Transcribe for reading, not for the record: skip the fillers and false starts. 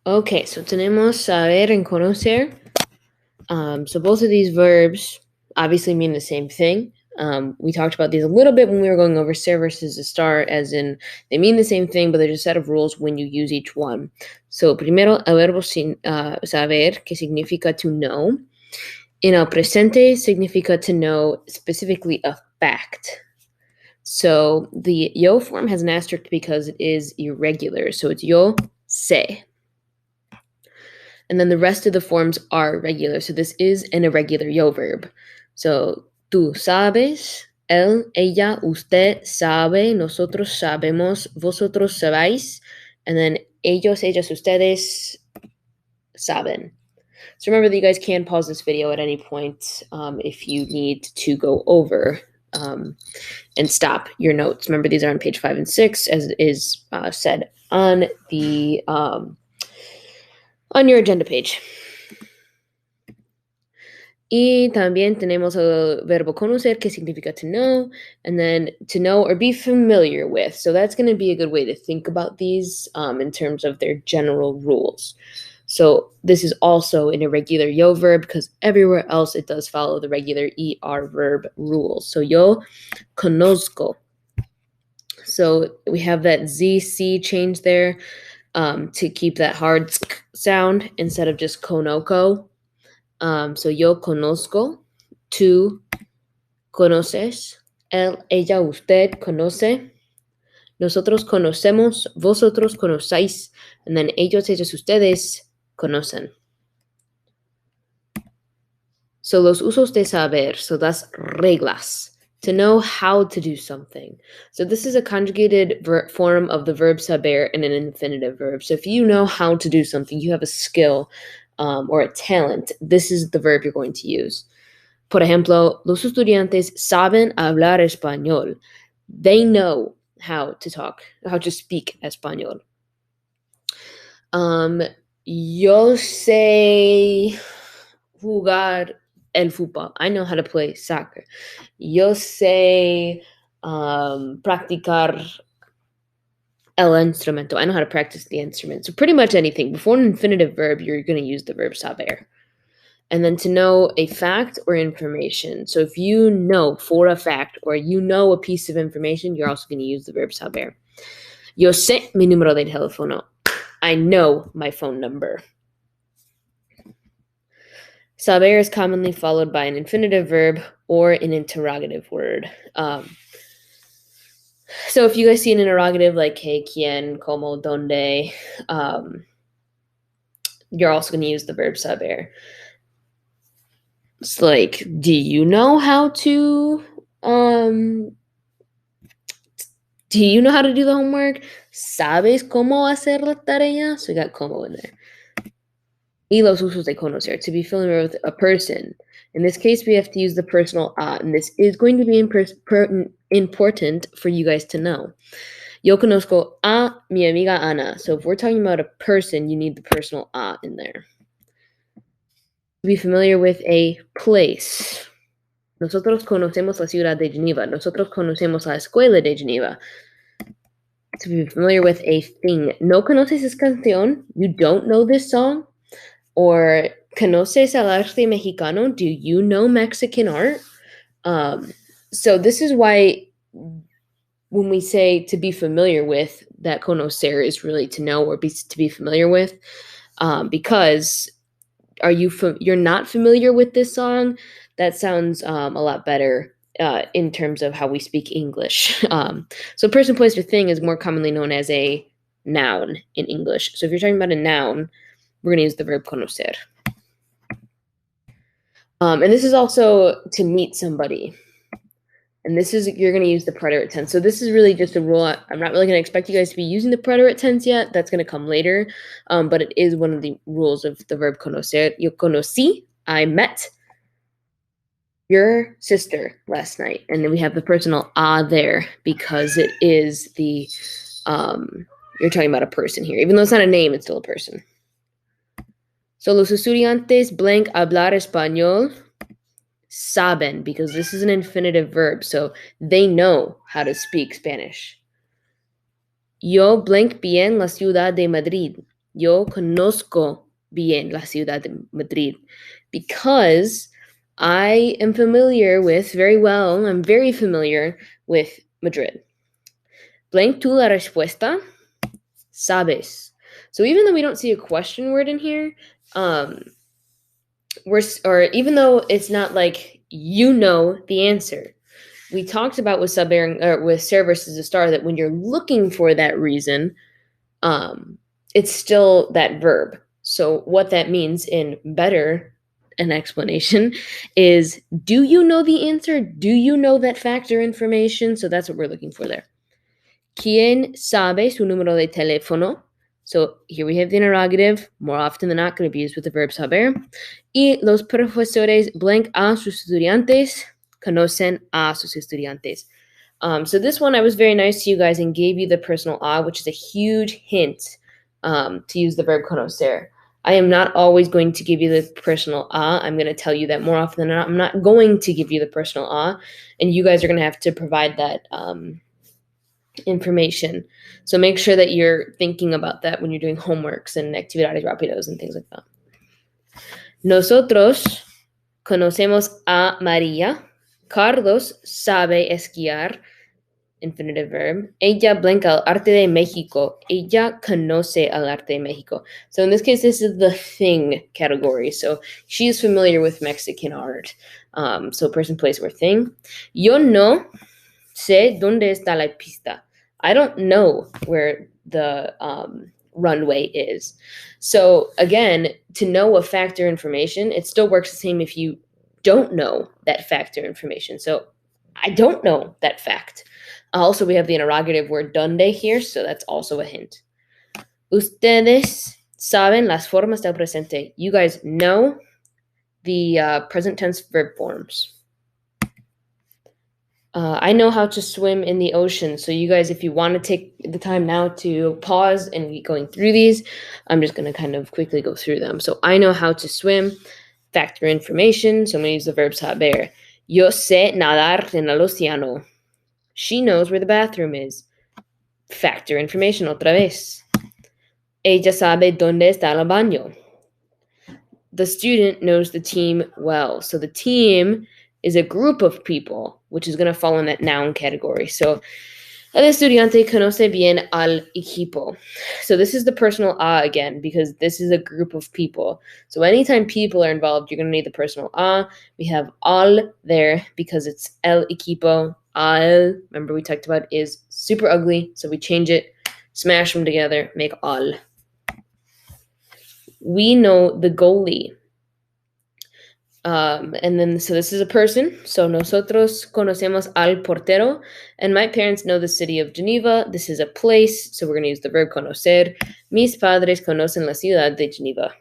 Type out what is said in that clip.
Okay, so tenemos saber and conocer. So both of these verbs obviously mean the same thing. We talked about these a little bit when we were going over ser versus estar, as in they mean the same thing, but there's a set of rules when you use each one. So primero, el verbo saber, que significa to know. In el presente, significa to know specifically a fact. So the yo form has an asterisk because it is irregular. So it's yo sé. And then the rest of the forms are regular. So this is an irregular yo verb. So tú sabes, él, ella, usted sabe, nosotros sabemos, vosotros sabéis, and then ellos, ellas, ustedes saben. So remember that you guys can pause this video at any point if you need to go over and stop your notes. Remember, these are on page 5 and 6, as is said on the on your agenda page. Y también tenemos el verbo conocer, que significa to know, and then to know or be familiar with. So that's going to be a good way to think about these in terms of their general rules. So this is also an irregular yo verb because everywhere else it does follow the regular er verb rules. So yo conozco. So we have that ZC change there to keep that hard sound instead of just conozco. So yo conozco, tú conoces, él, ella, usted conoce, nosotros conocemos, vosotros conocéis, and then ellos, ellas, ustedes conocen. So los usos de saber, so las reglas, to know how to do something. So this is a conjugated form of the verb saber and an infinitive verb. So if you know how to do something, you have a skill or a talent, this is the verb you're going to use. Por ejemplo, los estudiantes saben hablar español. They know how to talk, how to speak español. Yo sé jugar el fútbol. I know how to play soccer. Yo sé practicar el instrumento. I know how to practice the instrument. So pretty much anything. Before an infinitive verb, you're going to use the verb saber. And then to know a fact or information. So if you know for a fact or you know a piece of information, you're also going to use the verb saber. Yo sé mi número de teléfono. I know my phone number. Saber is commonly followed by an infinitive verb or an interrogative word. So if you guys see an interrogative like que, quién, cómo, dónde, you're also going to use the verb saber. It's like, do you know how to do the homework? ¿Sabes cómo hacer la tarea? So we got como in there. Y los usos de conocer, to be familiar with a person. In this case, we have to use the personal a, and this is going to be important for you guys to know. Yo conozco a mi amiga Ana. So if we're talking about a person, you need the personal a in there. To be familiar with a place. Nosotros conocemos la ciudad de Geneva. Nosotros conocemos la escuela de Geneva. To be familiar with a thing. ¿No conoces esa canción? You don't know this song? Or ¿conoces el arte mexicano? Do you know Mexican art? So this is why when we say to be familiar with, that conocer is really to know or to be familiar with, because you're not familiar with this song? That sounds a lot better in terms of how we speak English. So person, place, or thing is more commonly known as a noun in English. So if you're talking about a noun, we're going to use the verb conocer. And this is also to meet somebody. And you're going to use the preterite tense. So this is really just a rule. I'm not really going to expect you guys to be using the preterite tense yet. That's going to come later. But it is one of the rules of the verb conocer. Yo conocí, I met your sister last night. And then we have the personal a there because it is the, you're talking about a person here. Even though it's not a name, it's still a person. So los estudiantes blank hablar español saben, because this is an infinitive verb, so they know how to speak Spanish. Yo blank bien la ciudad de Madrid. Yo conozco bien la ciudad de Madrid because I am I'm very familiar with Madrid. Blank tú la respuesta, sabes. So even though we don't see a question word in here, or even though it's not like you know the answer, we talked about with Saber or with Ser versus a star that when you're looking for that reason, it's still that verb. So what that means in better an explanation is, do you know the answer? Do you know that fact or information? So that's what we're looking for there. ¿Quién sabe su número de teléfono? So here we have the interrogative, more often than not going to be used with the verb saber. Y los profesores blank a sus estudiantes conocen a sus estudiantes. So this one I was very nice to you guys and gave you the personal a, which is a huge hint to use the verb conocer. I am not always going to give you the personal a. I'm going to tell you that more often than not, I'm not going to give you the personal a, and you guys are going to have to provide that information. So make sure that you're thinking about that when you're doing homeworks and actividades rápidos and things like that. Nosotros conocemos a María. Carlos sabe esquiar. Infinitive verb. Ella blanca al arte de México. Ella conoce al arte de México. So in this case, this is the thing category. So she is familiar with Mexican art. So person, place, or thing. Yo no sé dónde está la pista. I don't know where the runway is. So again, to know a fact or information, it still works the same if you don't know that fact or information. So I don't know that fact. Also, we have the interrogative word donde here, so that's also a hint. Ustedes saben las formas del presente. You guys know the present tense verb forms. I know how to swim in the ocean. So you guys, if you want to take the time now to pause and be going through these, I'm just going to kind of quickly go through them. So I know how to swim. Factor information. So I'm going to use the verb saber. Yo sé nadar en el océano. She knows where the bathroom is. Factor information otra vez. Ella sabe dónde está el baño. The student knows the team well. So the team is a group of people, which is going to fall in that noun category. So, el estudiante conoce bien al equipo. So this is the personal a again, because this is a group of people. So anytime people are involved, you're going to need the personal a. We have al there because it's el equipo. Al, remember we talked about, is super ugly. So we change it, smash them together, make al. We know the goalie. And then, so this is a person. So nosotros conocemos al portero. And my parents know the city of Geneva. This is a place. So we're going to use the verb conocer. Mis padres conocen la ciudad de Geneva.